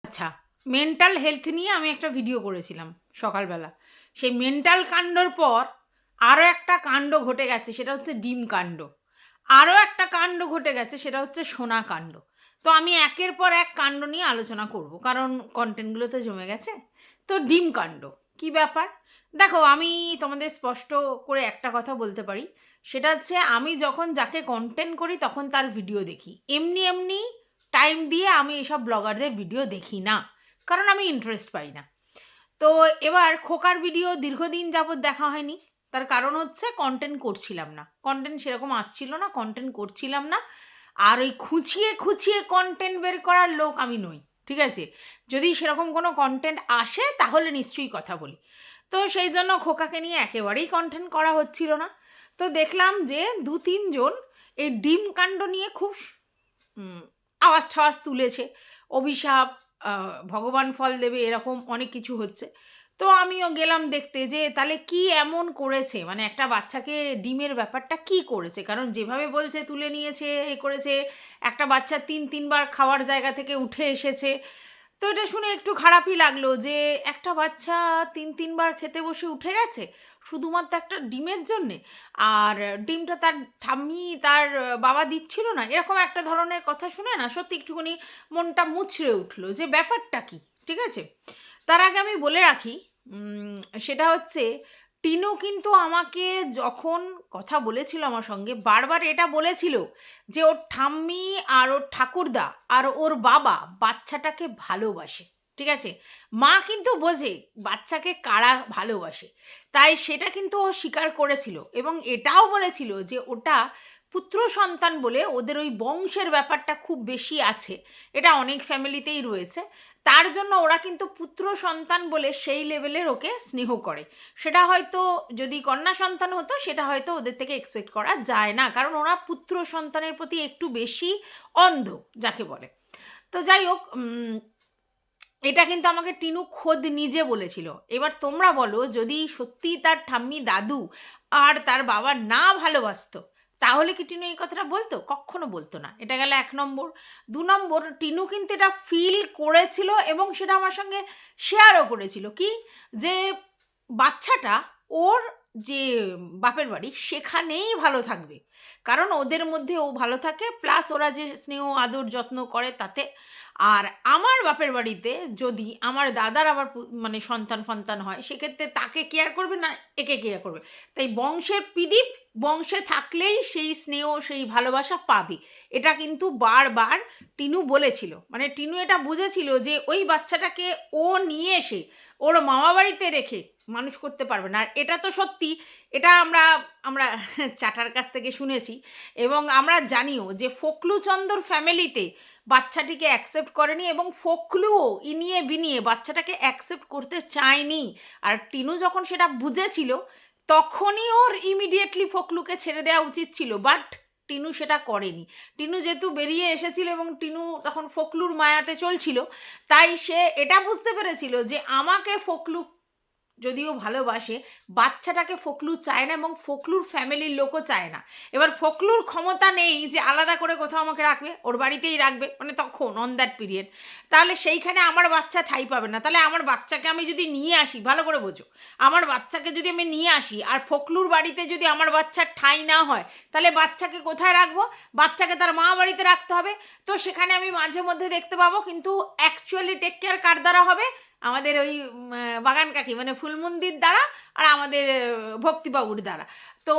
আচ্ছা, mental health নিয়ে আমি একটা ভিডিও করেছিলাম সকালবেলা। সেই মেন্টাল কাণ্ডর পর আরও একটা কাণ্ড ঘটে গেছে, সেটা হচ্ছে ডিম কাণ্ড। আরও একটা কাণ্ড ঘটে গেছে, সেটা হচ্ছে সোনা কাণ্ড। তো আমি একের পর এক কাণ্ড নিয়ে আলোচনা করব, কারণ কন্টেন্টগুলো তো জমে গেছে। তো ডিম কাণ্ড কী ব্যাপার? দেখো, আমি তোমাদের স্পষ্ট করে একটা কথা বলতে পারি, সেটা হচ্ছে আমি যখন যাকে কন্টেন্ট করি তখন তার ভিডিও দেখি। এমনি এমনি টাইম দিয়ে আমি এসব ব্লগারদের ভিডিও দেখি না, কারণ আমি ইন্টারেস্ট পাই না। তো এবার খোকার ভিডিও দীর্ঘদিন যাবৎ দেখা হয়নি। তার কারণ হচ্ছে কন্টেন্ট করছিলাম না, কন্টেন্ট সেরকম আসছিল না, কন্টেন্ট করছিলাম না। আর ওই খুঁচিয়ে খুঁচিয়ে কন্টেন্ট বের করার লোক আমি নই, ঠিক আছে? যদি সেরকম কোনো কন্টেন্ট আসে তাহলে নিশ্চয়ই কথা বলি। তো সেই জন্য খোকাকে নিয়ে একেবারেই কন্টেন্ট করা হচ্ছিল না। তো দেখলাম যে 2-3 জন এই ডিম কাণ্ড নিয়ে খুব আওয়াজ ঠাওয়াজ তুলেছে, অভিশাপ, ভগবান ফল দেবে, এরকম অনেক কিছু হচ্ছে। তো আমিও গেলাম দেখতে যে তাহলে কি এমন করেছে, মানে একটা বাচ্চাকে ডিমের ব্যাপারটা কি করেছে, কারণ যেভাবে বলছে তুলে নিয়েছে, এ করেছে, একটা বাচ্চা 3-3বার খাওয়ার জায়গা থেকে উঠে এসেছে। তো এটা শুনে একটু খারাপই লাগলো যে একটা বাচ্চা 3-3বার খেতে বসে উঠে গেছে শুধুমাত্র একটা ডিমের জন্যে। আর ডিমটা তার ঠাম্মি তার বাবা দিচ্ছিল না, এরকম একটা ধরনের কথা শুনে না সত্যি একটুখানি মনটা মুচড়ে উঠলো যে ব্যাপারটা কি। ঠিক আছে, তার আগে আমি বলে রাখি, সেটা হচ্ছে টিনু কিন্তু আমাকে যখন কথা বলেছিল আমার সঙ্গে বারবার এটা বলেছিল যে ওর ঠাম্মি আর ওর ঠাকুরদা আর ওর বাবা বাচ্চাটাকে ভালোবাসে। ঠিক আছে, মা কিন্তু বোঝে বাচ্চাকে কারা ভালোবাসে, তাই সেটা কিন্তু ও স্বীকার করেছিল এবং এটাও বলেছিল যে ওটা পুত্র সন্তান বলে ওদের ওই বংশের ব্যাপারটা খুব বেশি আছে, এটা অনেক ফ্যামিলিতেই রয়েছে। তার জন্য ওরা কিন্তু পুত্র সন্তান বলে সেই লেভেলের ওকে স্নেহ করে। সেটা হয়তো যদি কন্যা সন্তান হতো সেটা হয়তো ওদের থেকে এক্সপেক্ট করা যায় না, কারণ ওরা পুত্র সন্তানের প্রতি একটু বেশি অন্ধ যাকে বলে। তো যাই হোক, এটা কিন্তু আমাকে টিনু খোদ নিজে বলেছিল। এবার তোমরা বলো, যদি সত্যি তার ঠাম্মি দাদু আর তার বাবা না ভালোবাসতো তাহলে কি টিনু এই কথাটা বলতো? কখনো বলতো না। এটা গেল 1 নম্বর। 2 নম্বর, টিনু কিন্তু এটা ফিল করেছিল এবং সেটা আমার সঙ্গে শেয়ারও করেছিল কি, যে বাচ্চাটা ওর যে বাপের বাড়ি সেখানেই ভালো থাকবে, কারণ ওদের মধ্যে ও ভালো থাকে, প্লাস ওরা যে স্নেহ আদর যত্ন করে তাতে। আর আমার বাপের বাড়িতে যদি আমার দাদার আবার মানে সন্তান ফন্তান হয় সেক্ষেত্রে তাকে কেয়ার করবে না, একে কেয়ার করবে। তাই বংশের পিদিপ বংশে থাকলেই সেই স্নেহ সেই ভালোবাসা পাবে, এটা কিন্তু বারবার টিনু বলেছিল। মানে টিনু এটা বুঝেছিল যে ওই বাচ্চাটাকে ও নিয়ে এসে ওর মামা বাড়িতে রেখে মানুষ করতে পারবে না। আর এটা তো সত্যি, এটা আমরা আমরা চাটার কাছ থেকে শুনেছি এবং আমরা জানিও যে ফকলুচন্দর ফ্যামিলিতে বাচ্চাটিকে অ্যাকসেপ্ট করেনি এবং ফকলুও ইনিয়ে বিনিয়ে বাচ্চাটাকে অ্যাকসেপ্ট করতে চায়নি। আর টিনু যখন সেটা বুঝেছিল তখনই ওর ইমিডিয়েটলি ফকলুকে ছেড়ে দেওয়া উচিত ছিল, বাট টিনু সেটা করেনি। টিনু যেহেতু বেরিয়ে এসেছিল এবং টিনু তখন ফকলুর মায়াতে চলছিল, তাই সে এটা বুঝতে পেরেছিল যে আমাকে ফকলু যদিও ভালোবাসে, বাচ্চাটাকে ফকলু চায় না এবং ফকলুর ফ্যামিলির লোকও চায় না। এবার ফকলুর ক্ষমতা নেই যে আলাদা করে কোথাও আমাকে রাখবে, ওর বাড়িতেই রাখবে, মানে তখন অন দ্যাট পিরিয়ড। তাহলে সেইখানে আমার বাচ্চা ঠাঁই পাবে না। তাহলে আমার বাচ্চাকে আমি যদি নিয়ে আসি, ভালো করে বোঝো, আমার বাচ্চাকে যদি আমি নিয়ে আসি আর ফকলুর বাড়িতে যদি আমার বাচ্চার ঠাঁই না হয়, তাহলে বাচ্চাকে কোথায় রাখবো? বাচ্চাকে তার মা বাড়িতে রাখতে হবে। তো সেখানে আমি মাঝে মধ্যে দেখতে পাবো, কিন্তু অ্যাকচুয়ালি টেক কেয়ার কার দ্বারা হবে? আমাদের ওই বাগান কাকি মানে ফুলমন্দির দ্বারা আর আমাদের ভক্তিবাবুর দ্বারা। তো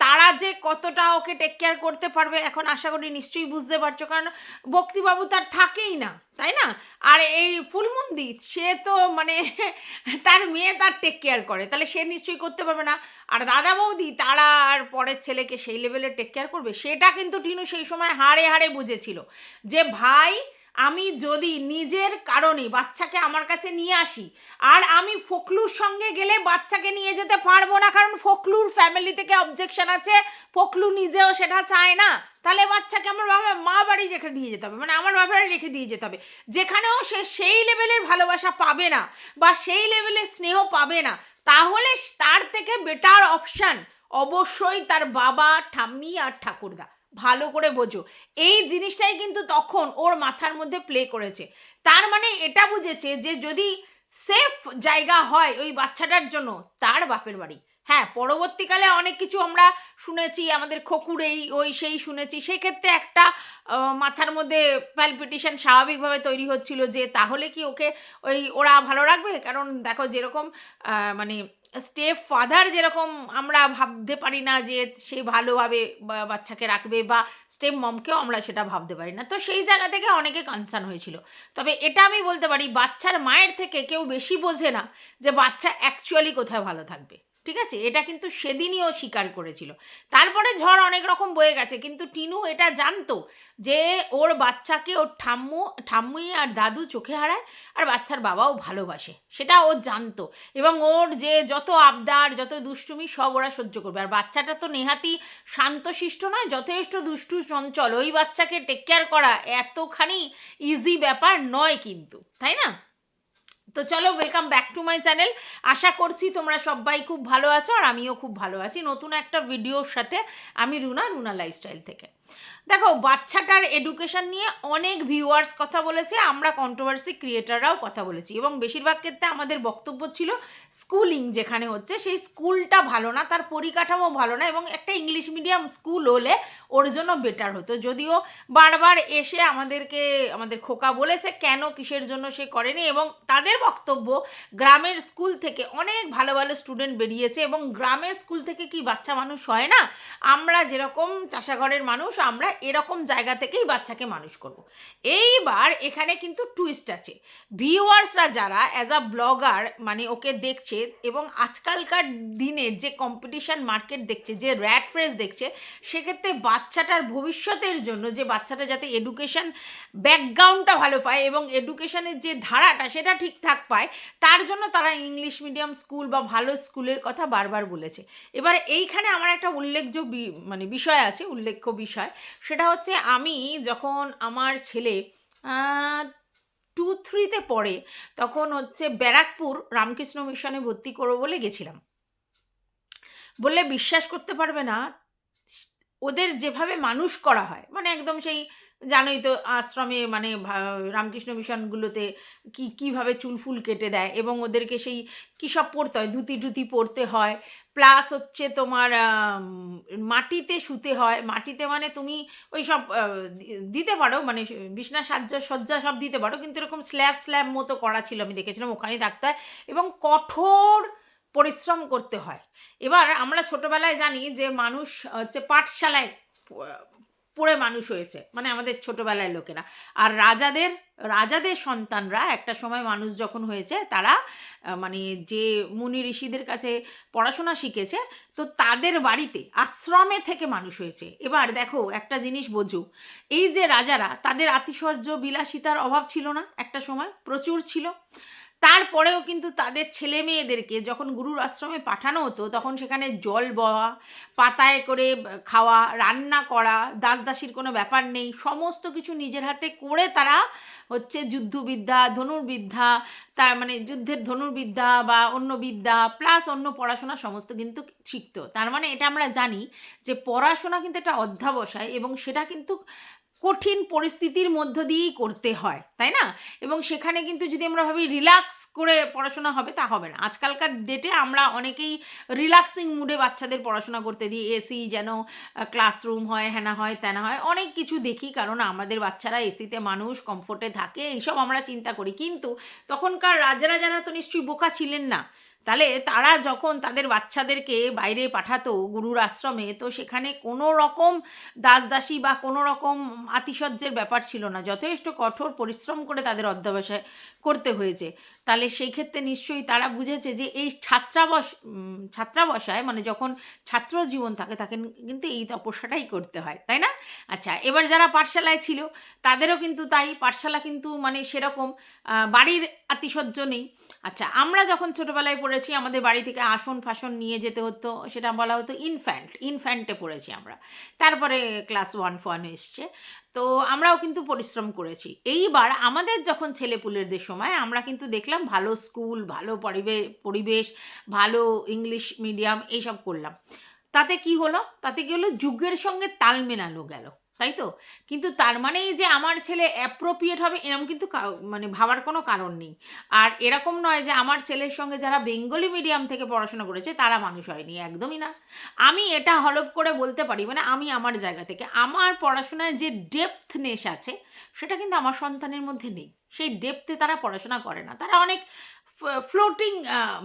তারা যে কতটা ওকে টেক কেয়ার করতে পারবে এখন আশা করি নিশ্চয়ই বুঝতে পারছো, কারণ ভক্তিবাবু তার থাকেই না, তাই না? আর এই ফুলমন্দির সে তো মানে তার মেয়ে তার টেক কেয়ার করে, তাহলে সে নিশ্চয়ই করতে পারবে না। আর দাদা বৌদি তারা আর পরের ছেলেকে সেই লেভেলে টেক কেয়ার করবে, সেটা কিন্তু টিনু সেই সময় হাড়ে হাড়ে বুঝেছিল যে ভাই, আমি যদি নিজের কারণে বাচ্চাকে আমার কাছে নিয়ে আসি আর আমি ফকলুর সঙ্গে গেলে বাচ্চাকে নিয়ে যেতে পারবো না, কারণ ফকলুর ফ্যামিলি থেকে অবজেকশন আছে, ফকলু নিজেও সেটা চায় না, তাহলে বাচ্চাকে আমার মা বাড়ি রেখে দিয়ে যেতে হবে, মানে আমার বাবার বাড়ি রেখে দিয়ে যেতে হবে, যেখানেও সে সেই লেভেলের ভালোবাসা পাবে না বা সেই লেভেলের স্নেহ পাবে না। তাহলে তার থেকে বেটার অপশান অবশ্যই তার বাবা ঠাম্মি আর ঠাকুরদা, ভালো করে বোঝো। এই জিনিসটাই কিন্তু তখন ওর মাথার মধ্যে প্লে করেছে। তার মানে এটা বুঝেছে যে যদি সেফ জায়গা হয় ওই বাচ্চাটার জন্য, তার বাপের বাড়ি। হ্যাঁ, পরবর্তীকালে অনেক কিছু আমরা শুনেছি, আমাদের খকুর এই ওই সেই শুনেছি, সেক্ষেত্রে একটা মাথার মধ্যে প্যালপিটেশন স্বাভাবিকভাবে তৈরি হচ্ছিল যে তাহলে কি ওকে ওরা ভালো রাখবে। কারণ দেখো যেরকম মানে স্টেপ ফাদার যেরকম আমরা ভাবতে পারি না যে সে ভালোভাবে বাচ্চাকে রাখবে, বা স্টেপ মমকেও আমরা সেটা ভাবতে পারি না। তো সেই জায়গা থেকে অনেকে কনসার্ন হয়েছিল। তবে এটা আমি বলতে পারি, বাচ্চার মায়ের থেকে কেউ বেশি বোঝে না যে বাচ্চা অ্যাকচুয়ালি কোথায় ভালো থাকবে। ঠিক আছে, এটা কিন্তু সেদিনই ও স্বীকার করেছিল। তারপরে ঝড় অনেক রকম বয়ে গেছে, কিন্তু টিনু এটা জানতো যে ওর বাচ্চাকে ওর ঠাম্মুই আর দাদু চোখে হারায়, আর বাচ্চার বাবাও ভালোবাসে, সেটা ও জানতো। এবং ওর যে যত আবদার, যত দুষ্টুমি সব ওরা সহ্য করবে। আর বাচ্চাটা তো নেহাতি শান্তশিষ্ট নয়, যথেষ্ট দুষ্টু চঞ্চল। ওই বাচ্চাকে টেক কেয়ার করা এতখানি ইজি ব্যাপার নয় কিন্তু, তাই না? তো চলো, welcome back to my channel. আশা করছি তোমরা সবাই খুব ভালো আছো, আর আমিও খুব ভালো আছি নতুন একটা ভিডিওর সাথে। আমি রুনা লাইফস্টাইল থেকে। দেখো, বাচ্চাটার এডুকেশন নিয়ে অনেক ভিউয়ার্স কথা বলেছে, আমরা কন্ট্রোভার্সি ক্রিয়েটাররাও কথা বলেছি, এবং বেশিরভাগ ক্ষেত্রে আমাদের বক্তব্য ছিল স্কুলিং যেখানে হচ্ছে সেই স্কুলটা ভালো না, তার পরিকাঠামো ভালো না, এবং একটা ইংলিশ মিডিয়াম স্কুল হলে ওর জন্য বেটার হতো। যদিও বারবার এসে আমাদের খোকা বলেছে কেন কিসের জন্য সে করেনি, এবং তাদের বক্তব্য গ্রামের স্কুল থেকে অনেক ভালো ভালো স্টুডেন্ট বেরিয়েছে, এবং গ্রামের স্কুল থেকে কি বাচ্চা মানুষ হয় না? আমরা যেরকম চাষাঘরের মানুষ, আমরা এরকম জায়গা থেকেই বাচ্চাকে মানুষ করব। এইবার এখানে কিন্তু টুইস্ট আছে। ভিউয়ার্সরা যারা অ্যাজ আ ব্লগার মানে ওকে দেখছে, এবং আজকালকার দিনে যে কম্পিটিশন মার্কেট দেখছে, যে র্যাট রেস দেখছে, সেক্ষেত্রে বাচ্চাটার ভবিষ্যতের জন্য, যে বাচ্চাটা যাতে এডুকেশন ব্যাকগ্রাউন্ডটা ভালো পায় এবং এডুকেশনের যে ধারাটা সেটা ঠিকঠাক পায়, তার জন্য তারা ইংলিশ মিডিয়াম স্কুল বা ভালো স্কুলের কথা বারবার বলেছে। এবার এইখানে আমার একটা উল্লেখ্য বিষয়, সেটা হচ্ছে আমি যখন আমার ছেলে 2-3-তে পড়ে, তখন হচ্ছে ব্যারাকপুর রামকৃষ্ণ মিশনে ভর্তি করবো বলে গেছিলাম। বললে বিশ্বাস করতে পারবে না, ওদের যেভাবে মানুষ করা হয়, মানে একদম সেই জানোই তো আশ্রমে মানে রামকৃষ্ণ মিশনগুলোতে কীভাবে চুলফুল কেটে দেয়, এবং ওদেরকে সেই কী সব পড়তে হয়, ধুতি পড়তে হয়, প্লাস হচ্ছে তোমার মাটিতে শুতে হয়। মাটিতে মানে তুমি ওই সব দিতে পারো, মানে বিছনা সজ্জা সব দিতে পারো, কিন্তু এরকম স্ল্যাব মতো করা ছিল, আমি দেখেছিলাম, ওখানেই থাকতে হয় এবং কঠোর পরিশ্রম করতে হয়। এবার আমরা ছোটবেলায় জানি যে মানুষ হচ্ছে পাঠশালায় পড়ে মানুষ হয়েছে, মানে আমাদের ছোটবেলায় লোকেরা। আর রাজাদের সন্তানরা একটা সময় মানুষ যখন হয়েছে, তারা মানে যে মুনি ঋষিদের কাছে পড়াশোনা শিখেছে, তো তাদের বাড়িতে আশ্রমে থেকে মানুষ হয়েছে। এবার দেখো একটা জিনিস বোঝো, এই যে রাজারা, তাদের আতিশয্য বিলাসিতার অভাব ছিল না, একটা সময় প্রচুর ছিল। তারপরেও কিন্তু তাদের ছেলে মেয়েদেরকে যখন গুরুর আশ্রমে পাঠানো হতো, তখন সেখানে জল বওয়া, পাতায় করে খাওয়া, রান্না করা, দাসদাসীর কোনো ব্যাপার নেই, সমস্ত কিছু নিজের হাতে করে তারা হচ্ছে যুদ্ধবিদ্যা, ধনুর্বিদ্যা, তার মানে যুদ্ধের ধনুর্বিদ্যা বা অন্য বিদ্যা প্লাস অন্য পড়াশোনা সমস্ত কিন্তু শিখতো। তার মানে এটা আমরা জানি যে পড়াশোনা কিন্তু একটা অধ্যাবসায়, এবং সেটা কিন্তু কঠিন পরিস্থিতির মধ্য দিয়েই করতে হয়, তাই না? এবং সেখানে কিন্তু যদি আমরা ভাবি রিল্যাক্স করে পড়াশোনা হবে, তা হবে না। আজকালকার ডেটে আমরা অনেকেই রিল্যাক্সিং মুডে বাচ্চাদের পড়াশোনা করতে দিই, এসি যেন ক্লাসরুম হয়, হ্যানা হয় ত্যানা হয়, অনেক কিছু দেখি, কারণ আমাদের বাচ্চারা এসিতে মানুষ কমফোর্টে থাকে, এইসব আমরা চিন্তা করি। কিন্তু তখনকার রাজারা যারা তো নিশ্চয়ই বোকা ছিলেন না, তাহলে তারা যখন তাদের বাচ্চাদেরকে বাইরে পাঠাতো গুরুর আশ্রমে, তো সেখানে কোনো রকম দাসদাসী বা কোনো রকম আতিশয্যের ব্যাপার ছিল না, যথেষ্ট কঠোর পরিশ্রম করে তাদের অধ্যবসায় করতে হয়েছে। তাহলে সেই ক্ষেত্রে নিশ্চয়ই তারা বুঝেছে যে এই ছাত্রাবসায় মানে যখন ছাত্র জীবন থাকে, তাকে কিন্তু এই তপস্যাটাই করতে হয়, তাই না? আচ্ছা, এবার যারা পাঠশালায় ছিল তাদেরও কিন্তু তাই, পাঠশালা কিন্তু মানে সেরকম বাড়ির আতিশয্য নেই। আচ্ছা, আমরা যখন ছোটোবেলায় পড়েছি, আমাদের বাড়ি থেকে আসন ফাসন নিয়ে যেতে হতো, সেটা বলা হতো ইনফ্যান্টে পড়েছি আমরা, তারপরে ক্লাস 1 এসছে। তো আমরাও কিন্তু পরিশ্রম করেছি। এইবার আমাদের যখন ছেলেপুলেদের সময়, আমরা কিন্তু দেখলাম ভালো স্কুল, ভালো পরিবেশ, ভালো ইংলিশ মিডিয়াম এইসব করলাম। তাতে কি হলো, যুগের সঙ্গে তাল মেলানো গেল, তাই তো? কিন্তু তার মানেই যে আমার ছেলে অ্যাপ্রোপ্রিয়েট হবে এরকম কিন্তু মানে ভাবার কোনো কারণ নেই। আর এরকম নয় যে আমার ছেলের সঙ্গে যারা বেঙ্গলি মিডিয়াম থেকে পড়াশোনা করেছে তারা মানুষ হয়নি, একদমই না। আমি এটা হলফ করে বলতে পারি, মানে আমি আমার জায়গা থেকে আমার পড়াশোনায় যে ডেপথনেস আছে সেটা কিন্তু আমার সন্তানের মধ্যে নেই। সেই ডেপথে তারা পড়াশোনা করে না, তারা অনেক ফ্লোটিং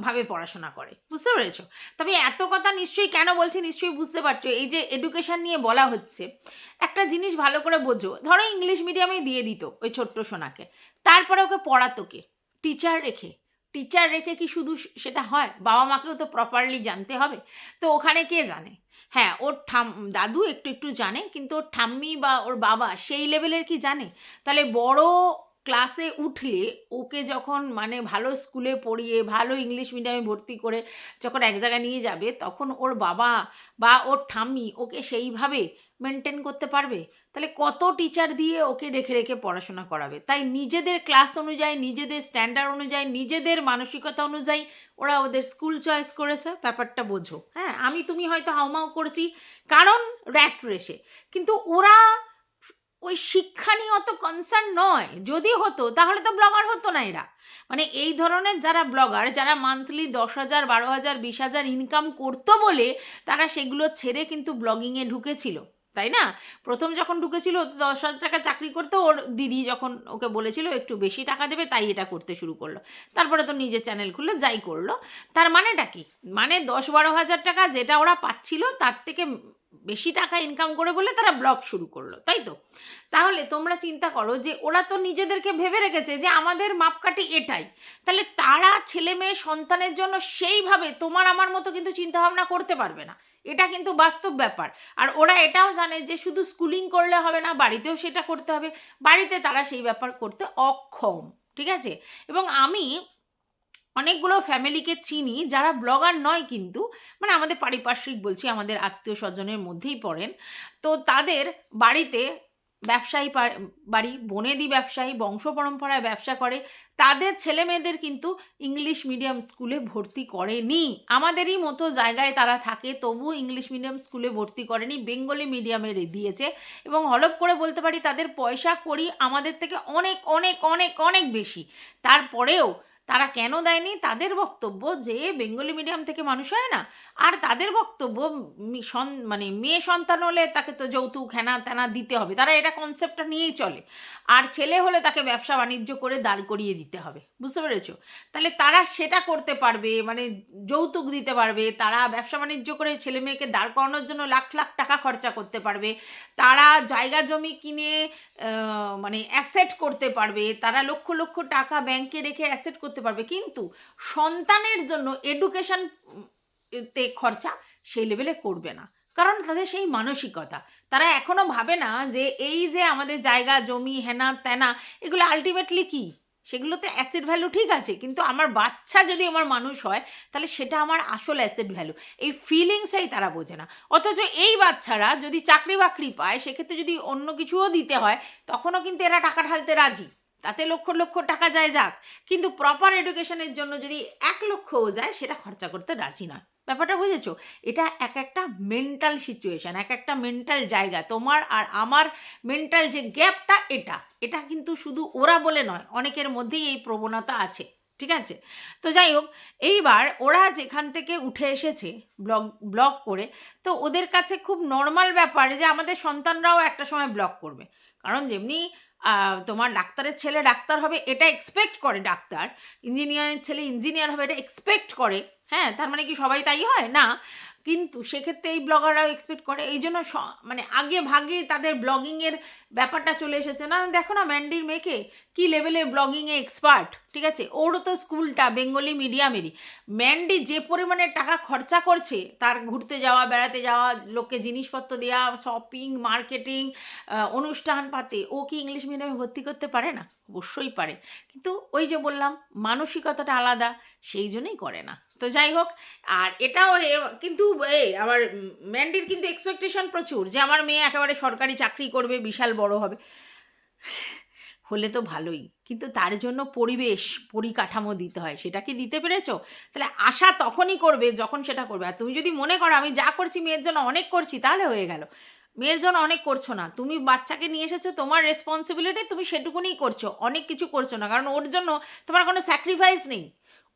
ভাবে পড়াশোনা করে, বুঝতে পেরেছো? তবে এত কথা নিশ্চয়ই কেন বলছি নিশ্চয়ই বুঝতে পারছো। এই যে এডুকেশন নিয়ে বলা হচ্ছে, একটা জিনিস ভালো করে বোঝো, ধরো ইংলিশ মিডিয়ামে দিয়ে দিত ওই ছোট্ট সোনাকে, তারপরে ওকে পড়াতো কে? টিচার রেখে। টিচার রেখে কি শুধু সেটা হয়? বাবা মাকেও তো প্রপারলি জানতে হবে। তো ওখানে কে জানে? হ্যাঁ, ওর দাদু একটু একটু জানে, কিন্তু ওর ঠাম্মি বা ওর বাবা সেই লেভেলের কি জানে? তাহলে বড় ক্লাসে উঠলে ওকে যখন মানে ভালো স্কুলে পড়িয়ে ভালো ইংলিশ মিডিয়ামে ভর্তি করে যখন এক জায়গায় নিয়ে যাবে, তখন ওর বাবা বা ওর ঠাম্মি ওকে সেইভাবে মেনটেন করতে পারবে? তাহলে কত টিচার দিয়ে ওকে রেখে রেখে পড়াশোনা করাবে? তাই নিজেদের ক্লাস অনুযায়ী, নিজেদের স্ট্যান্ডার্ড অনুযায়ী, নিজেদের মানসিকতা অনুযায়ী ওরা ওদের স্কুল চয়েস করেছে। ব্যাপারটা বোঝো। হ্যাঁ, আমি তুমি হয়তো হাউমাউ করছি কারণ র্যাট রেসে, কিন্তু ওরা ওই শিক্ষা নিয়ে অত কনসার্ন নয়। যদি হতো তাহলে তো ব্লগার হতো না এরা। মানে এই ধরনের যারা ব্লগার, যারা মান্থলি 10,000, 12,000, 20,000 ইনকাম করতো বলে তারা সেগুলো ছেড়ে কিন্তু ব্লগিংয়ে ঢুকেছিল, তাই না? প্রথম যখন ঢুকেছিল 10,000 টাকা চাকরি করতো, ওর দিদি যখন ওকে বলেছিল একটু বেশি টাকা দেবে, তাই এটা করতে শুরু করলো। তারপরে তো নিজে চ্যানেল খুললো, যাই করলো। তার মানেটা কি? মানে 10-12 হাজার টাকা যেটা ওরা পাচ্ছিল তার থেকে বেশি টাকা ইনকাম করে বলে তারা ব্লগ শুরু করলো, তাই তো? তাহলে তোমরা চিন্তা করো যে ওরা তো নিজেদেরকে ভেবে রেখেছে যে আমাদের মাপকাঠি এটাই। তাহলে তারা ছেলে মেয়ে সন্তানের জন্য সেইভাবে তোমার আমার মতো কিন্তু চিন্তাভাবনা করতে পারবে না। এটা কিন্তু বাস্তব ব্যাপার। আর ওরা এটাও জানে যে শুধু স্কুলিং করলে হবে না, বাড়িতেও সেটা করতে হবে। বাড়িতে তারা সেই ব্যাপার করতে অক্ষম, ঠিক আছে? এবং আমি অনেকগুলো ফ্যামিলিকে চিনি যারা ব্লগার নয়, কিন্তু মানে আমাদের পারিপার্শ্বিক বলছি, আমাদের আত্মীয় স্বজনের মধ্যেই পড়েন। তো তাদের বাড়িতে ব্যবসায়ী বাড়ি, বনেদি ব্যবসায়ী, বংশ পরম্পরায় ব্যবসা করে, তাদের ছেলে মেয়েদের কিন্তু ইংলিশ মিডিয়াম স্কুলে ভর্তি করেনি। আমাদেরই মতো জায়গায় তারা থাকে, তবুও ইংলিশ মিডিয়াম স্কুলে ভর্তি করেনি, বেঙ্গলি মিডিয়ামে দিয়েছে। এবং হলপ করে বলতে পারি তাদের পয়সা কড়ি আমাদের থেকে অনেক অনেক অনেক অনেক বেশি। তারপরেও তারা কেন দেয়নি? তাদের বক্তব্য যে বেঙ্গলি মিডিয়াম থেকে মানুষ হয় না। আর তাদের বক্তব্য মানে মেয়ে সন্তান হলে তাকে তো যৌতুক হেনা তেনা দিতে হবে, তারা এটা কনসেপ্টটা নিয়েই চলে। আর ছেলে হলে তাকে ব্যবসা বাণিজ্য করে দাঁড় করিয়ে দিতে হবে, বুঝতে পেরেছো? তাহলে তারা সেটা করতে পারবে, মানে যৌতুক দিতে পারবে, তারা ব্যবসা বাণিজ্য করে ছেলে মেয়েকে দাঁড় করানোর জন্য লাখ লাখ টাকা খরচা করতে পারবে, তারা জায়গা জমি কিনে মানে অ্যাসেট করতে পারবে, তারা লক্ষ লক্ষ টাকা ব্যাংকে রেখে অ্যাসেট করতে পারবে। কিন্তু সন্তানের জন্য এডুকেশন তে খরচা সেই লেভেলে করবে না, কারণ তাদের সেই মানসিকতা। তারা এখনো ভাবে না যে এই যে আমাদের জায়গা জমি হেনা তেনা এগুলো আলটিমেটলি কি, সেগুলোতে অ্যাসেট ভ্যালু ঠিক আছে, কিন্তু আমার বাচ্চা যদি আমার মানুষ হয় তাহলে সেটা আমার আসল অ্যাসেট ভ্যালু। এই ফিলিংসটাই তারা বোঝে না। অথচ এই বাচ্চারা যদি চাকরি বাকরি পায়, সেক্ষেত্রে যদি অন্য কিছুও দিতে হয়, তখনও কিন্তু এরা টাকা ঢালতে রাজি, তাতে লক্ষ লক্ষ টাকা যায় যাক, কিন্তু প্রপার এডুকেশনের জন্য যদি 1,00,000ও যায় সেটা খরচা করতে রাজি নয়। ব্যাপারটা বুঝেছো? এটা এক একটা মেন্টাল সিচুয়েশান, এক একটা মেন্টাল জায়গা। তোমার আর আমার মেন্টাল যে গ্যাপটা, এটা কিন্তু শুধু ওরা বলে নয়, অনেকের মধ্যেই এই প্রবণতা আছে, ঠিক আছে? তো যাই হোক, এইবার ওরা যেখান থেকে উঠে এসেছে ব্লগ করে, তো ওদের কাছে খুব নর্মাল ব্যাপার যে আমাদের সন্তানরাও একটা সময় ব্লগ করবে। কারণ যেমনি তোমার ডাক্তারের ছেলে ডাক্তার হবে এটা এক্সপেক্ট করে ডাক্তার, ইঞ্জিনিয়ারের ছেলে ইঞ্জিনিয়ার হবে এটা এক্সপেক্ট করে। হ্যাঁ, তার মানে কি সবাই তাই হয় না? কিন্তু সেক্ষেত্রে এই ব্লগাররাও এক্সপেক্ট করে। এই জন্য মানে আগে ভাগে তাদের ব্লগিংয়ের ব্যাপারটা চলে এসেছে। না দেখো না ম্যান্ডির মেয়েকে, কী লেভেলের ব্লগিংয়ে এক্সপার্ট, ঠিক আছে? ওরও তো স্কুলটা বেঙ্গলি মিডিয়ামেরই। ম্যান্ডি যে পরিমাণে টাকা খরচা করছে, তার ঘুরতে যাওয়া, বেড়াতে যাওয়া, লোককে জিনিসপত্র দেওয়া, শপিং, মার্কেটিং, অনুষ্ঠান পাতে, ও কি ইংলিশ মিডিয়ামে ভর্তি করতে পারে না? অবশ্যই পারে, কিন্তু ওই যে বললাম মানসিকতাটা আলাদা, সেই জন্যই করে না। তো যাই হোক, আর এটাও কিন্তু আবার ম্যান্ডির কিন্তু এক্সপেকটেশন প্রচুর যে আমার মেয়ে একেবারে সরকারি চাকরি করবে, বিশাল বড় হবে। হলে তো ভালোই, কিন্তু তার জন্য পরিবেশ পরিকাঠামো দিতে হয়, সেটা কি দিতে পেরেছো? তাহলে আশা তখনই করবে যখন সেটা করবে। আর তুমি যদি মনে করো আমি যা করছি মেয়ের জন্য অনেক করছি, তাহলে হয়ে গেল। মেয়ের জন্য অনেক করছো না, তুমি বাচ্চাকে নিয়ে এসেছো, তোমার রেসপন্সিবিলিটি, তুমি সেটুকুনিই করছো, অনেক কিছু করছো না, কারণ ওর জন্য তোমার কোনো স্যাক্রিফাইস নেই।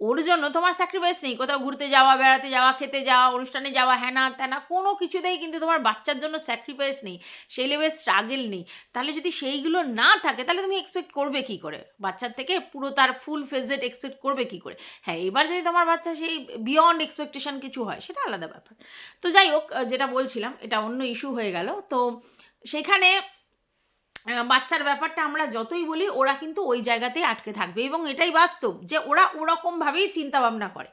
ওর জন্য তোমার স্যাক্রিফাইস নেই, কোথাও ঘুরতে যাওয়া, বেড়াতে যাওয়া, খেতে যাওয়া, অনুষ্ঠানে যাওয়া, হ্যানা ত্যানা, কোনো কিছুতেই কিন্তু তোমার বাচ্চার জন্য স্যাক্রিফাইস নেই, সেই লেভেল স্ট্রাগল নেই। তাহলে যদি সেইগুলো না থাকে তাহলে তুমি এক্সপেক্ট করবে কী করে বাচ্চার থেকে পুরো তার ফুল ফেজেড এক্সপেক্ট করবে কী করে? হ্যাঁ, এবার যদি তোমার বাচ্চা সেই বিয়ন্ড এক্সপেকটেশন কিছু হয় সেটা আলাদা ব্যাপার। তো যাই হোক, যেটা বলছিলাম এটা অন্য ইস্যু হয়ে গেল। তো সেখানে বাচ্চার ব্যাপারটা আমরা যতই বলি ওরা কিন্তু ওই জায়গাতেই আটকে থাকবে, এবং এটাই বাস্তব যে ওরা ওরকমভাবেই চিন্তা ভাবনা করে।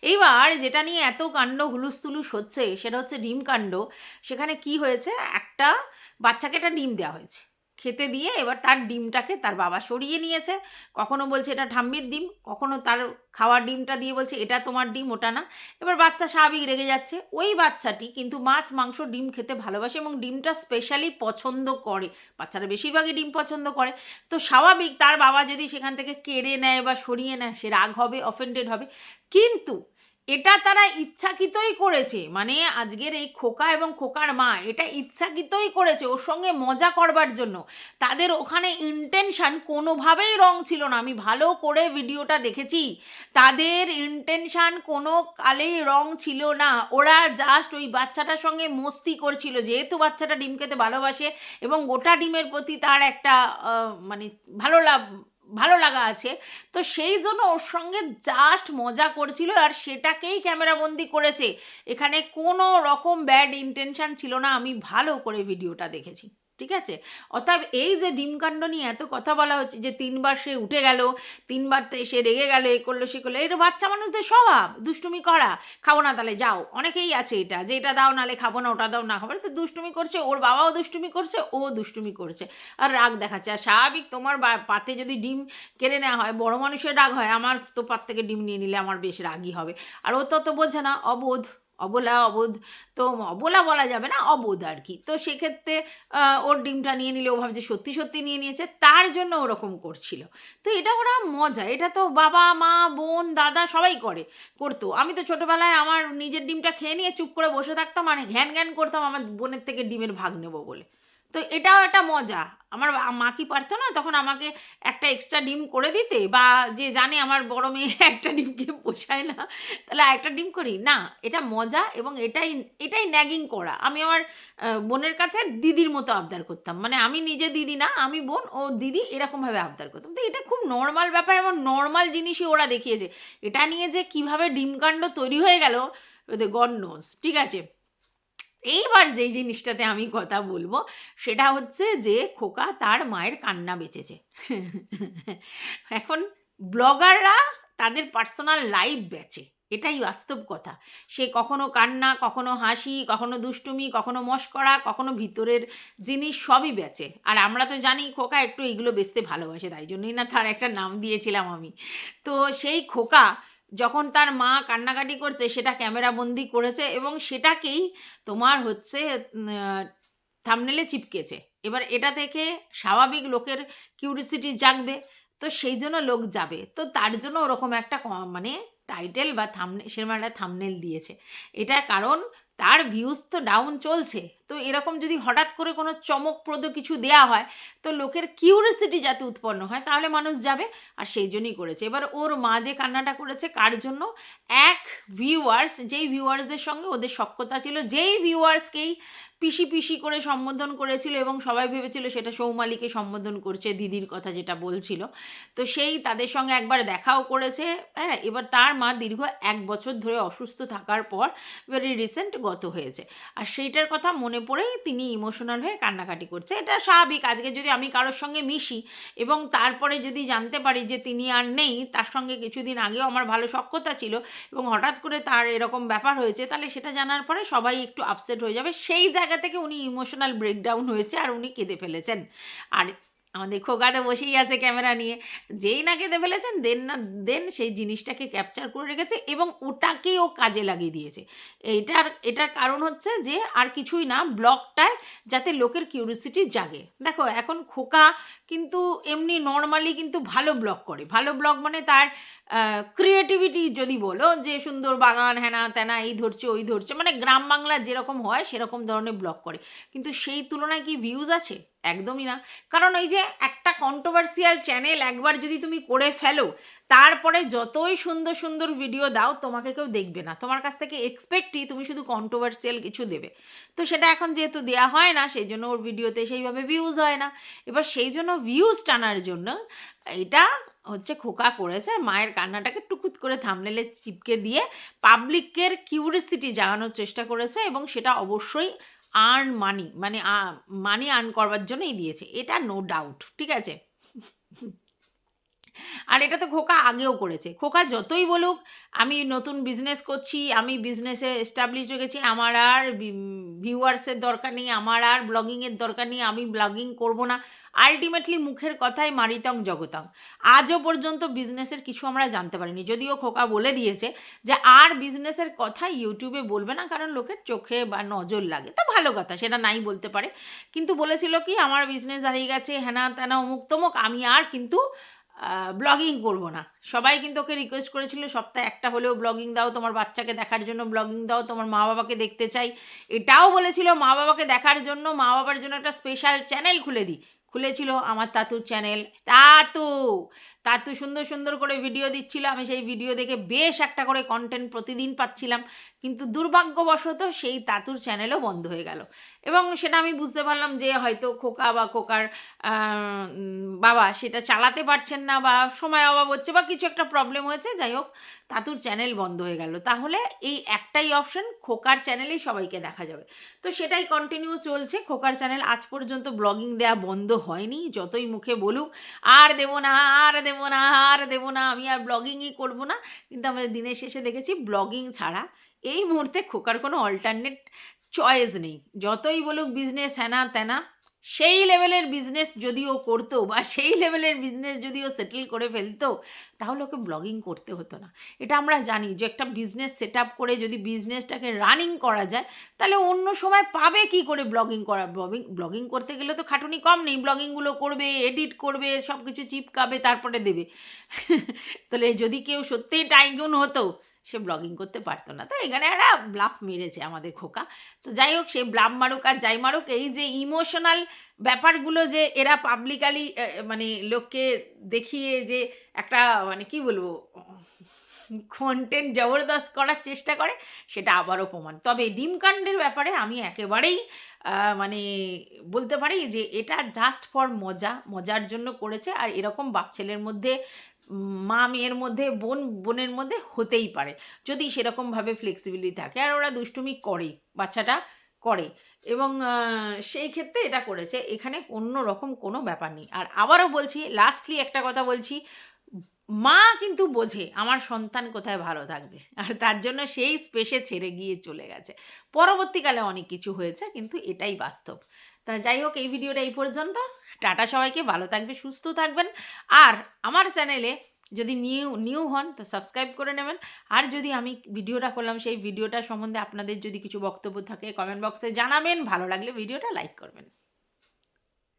এইবার যেটা নিয়ে এত কাণ্ড হুলুস্থুলুস হচ্ছে সেটা হচ্ছে ডিম কাণ্ড। সেখানে কি হয়েছে, একটা বাচ্চাকে একটা ডিম দেওয়া হয়েছে খেতে দিয়ে, এবার তার ডিমটাকে তার বাবা সরিয়ে নিয়েছে। কখনো বলছে এটা ঠাম্মির ডিম, কখনো তার খাওয়ার ডিমটা দিয়ে বলছে এটা তোমার ডিম, ওটা না। এবার বাচ্চা স্বাভাবিক রেগে যাচ্ছে। ওই বাচ্চাটি কিন্তু মাছ মাংস ডিম খেতে ভালোবাসে এবং ডিমটা স্পেশালি পছন্দ করে। বাচ্চারা বেশিরভাগই ডিম পছন্দ করে। তো স্বাভাবিক তার বাবা যদি সেখান থেকে কেড়ে নেয় বা সরিয়ে নেয় সে রাগ হবে, অফেন্ডেড হবে। কিন্তু এটা তারা ইচ্ছাকৃতই করেছে, মানে আজকের এই খোকা এবং খোকার মা এটা ইচ্ছাকৃতই করেছে ওর সঙ্গে মজা করবার জন্য। তাদের ওখানে ইন্টেনশন কোনোভাবেই রং ছিল না, আমি ভালো করে ভিডিওটা দেখেছি। তাদের ইন্টেনশন কোনো কালেই রং ছিল না, ওরা জাস্ট ওই বাচ্চাটার সঙ্গে মস্তি করছিল, যেহেতু বাচ্চাটা ডিম খেতে ভালোবাসে এবং গোটা ডিমের প্রতি তার একটা মানে ভালো লাগা আছে। তো সেই জন্য ওর সঙ্গে জাস্ট মজা করছিল, আর সেটাকেই ক্যামেরাবন্দি করেছে। এখানে কোনো রকম ব্যাড ইন্টেনশন ছিল না, আমি ভালো করে ভিডিওটা দেখেছি, ঠিক আছে? অতএব এই যে ডিমকাণ্ড নিয়ে এত কথা বলা হচ্ছে যে 3বার সে উঠে গেল, 3বার তো এসে রেগে গেল, এ করলো সে করলো, এটা বাচ্চা মানুষদের স্বভাব দুষ্টুমি করা। খাবো না তাহলে যাও, অনেকেই আছে এটা যে এটা দাও নালে খাবো না, ওটা দাও না খাবো না, তো দুষ্টুমি করছে, ওর বাবাও দুষ্টুমি করছে, ও দুষ্টুমি করছে, আর রাগ দেখাচ্ছে। আর স্বাভাবিক তোমার পাতে যদি ডিম কেড়ে নেওয়া হয়, বড় মানুষের রাগ হয়, আমার তো পাত থেকে ডিম নিয়ে নিলে আমার বেশ রাগই হবে। আর ও তো বোঝে না, অবোধ, অবোধ। তো অবলা বলা যাবে না, অবোধ আর কি। তো সেক্ষেত্রে ওর ডিমটা নিয়ে নিলে ও ভাবছে সত্যি সত্যি নিয়ে নিয়েছে, তার জন্য ওরকম করছিল। তো এটা ওরা মজা, এটা তো বাবা মা বোন দাদা সবাই করতো। আমি তো ছোটোবেলায় আমার নিজের ডিমটা খেয়ে নিয়ে চুপ করে বসে থাকতাম আর ঘ্যান ঘ্যান করতাম আমার বোনের থেকে ডিমের ভাগ নেবো বলে। তো এটাও একটা মজা। আমার মা কি পারতো না তখন আমাকে একটা এক্সট্রা ডিম করে দিতে, বা যে জানে আমার বড় মেয়ে একটা ডিমকে পোষায় না, তাহলে একটা ডিম করি না, এটা মজা। এবং এটাই ন্যাগিং করা। আমি আমার বোনের কাছে দিদির মতো আবদার করতাম, মানে আমি নিজে দিদি না, আমি বোন, ও দিদি, এরকমভাবে আবদার করতাম। তো এটা খুব নর্মাল ব্যাপার এবং নর্মাল জিনিসই ওরা দেখিয়েছে। এটা নিয়ে যে কীভাবে ডিমকাণ্ড তৈরি হয়ে গেল গড নোজ, ঠিক আছে? এইবার যেই জিনিসটাতে আমি কথা বলবো সেটা হচ্ছে যে খোকা তার মায়ের কান্না বেঁচেছে। এখন ব্লগাররা তাদের পার্সোনাল লাইফ বেচে, এটাই বাস্তব কথা। সে কখনো কান্না, কখনো হাসি, কখনো দুষ্টুমি, কখনো মশকরা, কখনো ভিতরের জিনিস সবই বেচে। আর আমরা তো জানি খোকা একটু এইগুলো বেচতে ভালোবাসে, তাই জন্যই না তার একটা নাম দিয়েছিলাম আমি। তো সেই খোকা যখন তার মা কান্নাকাটি করছে সেটা ক্যামেরাবন্দি করেছে এবং সেটাকেই তোমার হচ্ছে থাম্বনেলে চিপকেছে। এবার এটা থেকে স্বাভাবিক লোকের কিউরিসিটি জাগবে, তো সেই জন্য লোক যাবে। তো তার জন্য ওরকম একটা মানে টাইটেল বা সেরকম একটা থাম্বনেল দিয়েছে। এটা কারণ তার ভিউজ তো ডাউন চলছে। তো এরকম যদি হঠাৎ করে কোনো চমকপ্রদ কিছু দেয়া হয় তো লোকের কিউরিসিটি যাতে উৎপন্ন হয় তাহলে মানুষ যাবে, আর সেই জন্যই করেছে। এবার ওর মা যে কান্নাটা করেছে কার জন্য, এক ভিউয়ার্স, যেই ভিউয়ার্সদের সঙ্গে ওদের সখ্যতা ছিল, যেই ভিউয়ার্সকেই পিসি পিসি করে সম্বোধন করেছিল এবং সবাই ভেবেছিল সেটা সৌমালিকে সম্বোধন করছে, দিদির কথা যেটা বলছিল। তো সেই তাদের সঙ্গে একবার দেখাও করেছে। হ্যাঁ, এবার তার মা দীর্ঘ 1 বছর ধরে অসুস্থ থাকার পর ভেরি রিসেন্ট গত হয়েছে, আর সেইটার কথা মনে পড়েই তিনি ইমোশনাল হয়ে কান্নাকাটি করছে। এটা স্বাভাবিক। আজকে যদি আমি কারোর সঙ্গে মিশি এবং তারপরে যদি জানতে পারি যে তিনি আর নেই, তার সঙ্গে কিছুদিন আগেও আমার ভালো সখ্যতা ছিল এবং হঠাৎ করে তার এরকম ব্যাপার হয়েছে, তাহলে সেটা জানার পরে সবাই একটু আপসেট হয়ে যাবে। সেই জায়গা থেকে উনি ইমোশনাল ব্রেকডাউন হয়েছে আর উনি কেঁদে ফেলেছেন। আর আমাদের খোকা তো বসেই আছে ক্যামেরা নিয়ে, যেই না কেঁদে ফেলেছেন দেন সেই জিনিসটাকে ক্যাপচার করে রেখেছে এবং ওটাকেই ও কাজে লাগিয়ে দিয়েছে। এটার কারণ হচ্ছে যে আর কিছুই না, ব্লগটায় যাতে লোকের কিউরিওসিটি জাগে। দেখো এখন খোকা কিন্তু এমনি নর্মালি কিন্তু ভালো ব্লগ করে, ভালো ব্লগ মানে তার ক্রিয়েটিভিটি যদি বলো যে সুন্দর বাগান হ্যানা ত্যানা এই ধরছে ওই ধরছে, মানে গ্রাম বাংলা যেরকম হয় সেরকম ধরনের ব্লগ করে, কিন্তু সেই তুলনায় কি ভিউজ আছে? একদমই না। কারণ এই যে একটা কন্ট্রোভার্সিয়াল চ্যানেল একবার যদি তুমি করে ফেলো, তারপরে যতই সুন্দর সুন্দর ভিডিও দাও তোমাকে কেউ দেখবে না, তোমার কাছ থেকে এক্সপেক্টই তুমি শুধু কন্ট্রোভার্সিয়াল কিছু দেবে। তো সেটা এখন যেহেতু দেওয়া হয় না, সেই জন্য ওর ভিডিওতে সেইভাবে ভিউজ হয় না। এবার সেই জন্য ভিউজ টানার জন্য এটা হচ্ছে খোকা করেছে, মায়ের কান্নাটাকে টুকুত করে থাম্বনেলে চিপকে দিয়ে পাবলিকের কিউরিওসিটি জাগানোর চেষ্টা করেছে, এবং সেটা অবশ্যই আর্ন মানি, মানে মানি আর্ন করবার জন্যই দিয়েছে, এটা নো ডাউট, ঠিক আছে। আর এটা তো খোকা আগেও করেছে। খোকা যতই বলুক আমি নতুন বিজনেস করছি, আমি বিজনেসে এস্টাবলিশ হয়ে গেছি, আমার আর ভিউয়ার্সের দরকার নেই, আমার আর ব্লগিংয়ের দরকার নেই, আমি ব্লগিং করব না, আলটিমেটলি মুখের কথাই মারিতং জগতং। আজও পর্যন্ত বিজনেসের কিছু আমরা জানতে পারিনি, যদিও খোকা বলে দিয়েছে যে আর বিজনেসের কথা ইউটিউবে বলবে না, কারণ লোকের চোখে বা নজর লাগে। তো ভালো কথা, সেটা নাই বলতে পারে, কিন্তু বলেছিল কি আমার বিজনেস হারিয়ে গেছে হ্যানা ত্যানা অমুক তমুক, আমি আর কিন্তু ব্লগিং করব না। সবাই কিন্তু ওকে রিকোয়েস্ট করেছিল সপ্তাহে একটা হলেও ব্লগিং দাও, তোমার বাচ্চাকে দেখার জন্য ব্লগিং দাও, তোমার মা বাবাকে দেখতে চাই। এটাও বলেছিল মা বাবাকে দেখার জন্য, মা বাবার জন্য একটা স্পেশাল চ্যানেল খুলেছিল আমার তাতুর চ্যানেল। তাতু সুন্দর সুন্দর করে ভিডিও দিচ্ছিল, আমি সেই ভিডিও দেখে বেশ একটা করে কন্টেন্ট প্রতিদিন পাচ্ছিলাম, কিন্তু দুর্ভাগ্যবশত সেই তাতুর চ্যানেলও বন্ধ হয়ে গেল। এবং সেটা আমি বুঝতে পারলাম যে হয়তো খোকা বা খোকার বাবা সেটা চালাতে পারছেন না, বা সময় অভাব হচ্ছে, বা কিছু একটা প্রবলেম হয়েছে, যাই হোক তাতুর চ্যানেল বন্ধ হয়ে গেল। তাহলে এই একটাই অপশন, খোকার চ্যানেলেই সবাইকে দেখা যাবে। তো সেটাই কন্টিনিউ চলছে, খোকার চ্যানেল আজ পর্যন্ত ব্লগিং দেওয়া বন্ধ হয়নি, যতই মুখে বলুক আর দেবো না আর দেবো না আর দেবো না, আমি আর ব্লগিংই করবো না, কিন্তু আমাদের দিনের শেষে দেখেছি ব্লগিং ছাড়া এই মুহূর্তে খোকার কোনো অল্টারনেট চয়েস নেই। যতই বলুক বিজনেস হ্যানা ত্যানা, সেই লেভেলের বিজনেস যদিও করতো বা সেই লেভেলের বিজনেস যদিও সেটেল করে ফেলতো, তাহলে ওকে ব্লগিং করতে হতো না। এটা আমরা জানি যে একটা বিজনেস সেট আপ করে যদি বিজনেসটাকে রানিং করা যায়, তাহলে অন্য সময় পাবে কি করে ব্লগিং করা? ব্লগিং করতে গেলে তো খাটুনি কম নেই, ব্লগিংগুলো করবে, এডিট করবে, সব কিছু চিপকাবে, তারপরে দেবে। তাহলে যদি কেউ সত্যিই টাইকুন হতো, সে ব্লগিং করতে পারতো না। তো এখানে একটা ব্লাফ মেরেছে আমাদের খোকা। তো যাই হোক, সে ব্লাফ মারুক আর যাই মারুক, এই যে ইমোশনাল ব্যাপারগুলো যে এরা পাবলিকালি মানে লোককে দেখিয়ে যে একটা মানে কি বলবো কন্টেন্ট জবরদস্ত করার চেষ্টা করে, সেটা আবারও প্রমাণ। তবে ডিমকাণ্ডের ব্যাপারে আমি একেবারেই মানে বলতে পারি যে এটা জাস্ট ফর মজার জন্য করেছে। আর এরকম বাপ ছেলের মধ্যে, মা মেয়ের মধ্যে, বোনের মধ্যে হতেই পারে, যদি সেরকমভাবে ফ্লেক্সিবিলিটি থাকে, আর ওরা দুষ্টুমি করে, বাচ্চাটা করে, এবং সেই ক্ষেত্রে এটা করেছে, এখানে অন্য রকম কোনো ব্যাপার নেই। আর আবারও বলছি, লাস্টলি একটা কথা বলছি, মা কিন্তু বোঝে আমার সন্তান কোথায় ভালো থাকবে, আর তার জন্য সেই স্পেসে ছেড়ে গিয়ে চলে গেছে। পরবর্তীকালে অনেক কিছু হয়েছে, কিন্তু এটাই বাস্তব। তা যাই হোক, এই ভিডিওটা এই পর্যন্ত। টাটা সবাইকে, ভালো থাকবে, সুস্থ থাকবেন। আর আমার চ্যানেলে যদি নিউ হন তো সাবস্ক্রাইব করে নেবেন। আর যদি আমি ভিডিওটা করলাম সেই ভিডিওটা সম্বন্ধে আপনাদের যদি কিছু বক্তব্য থাকে কমেন্ট বক্সে জানাবেন, ভালো লাগলে ভিডিওটা লাইক করবেন।